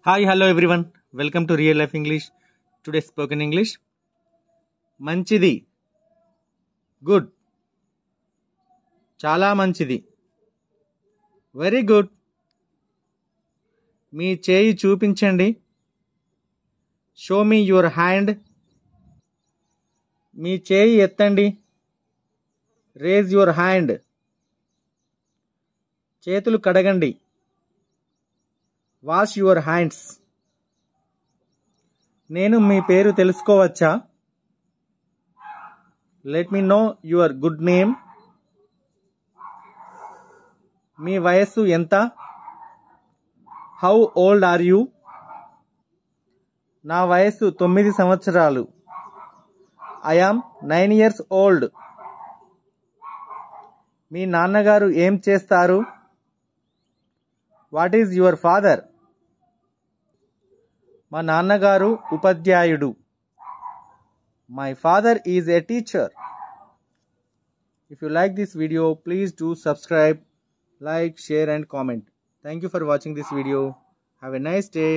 Hi, hello everyone. Welcome to Real Life English. Today's spoken English. మంచిది, good, చాలా మంచిది, very good. మీ చేయి చూపించండి, షో మీ యువర్ హ్యాండ్. మీ చేయి ఎత్తండి, రేజ్ యువర్ హ్యాండ్. చేతులు కడగండి, వాష్ యువర్ హ్యాండ్స్. నేను మీ పేరు తెలుసుకోవచ్చా? Let me know your good name. మీ వయస్సు ఎంత? How old are you? నా వయస్సు 9 సంవత్సరాలు. I am 9 years old. మీ నాన్నగారు ఏం చేస్తారు? What is your father? మా నాన్నగారు ఉపాధ్యాయుడు. My father is a teacher. If you like this video, please do subscribe, like, share and comment. Thank you for watching this video. Have a nice day.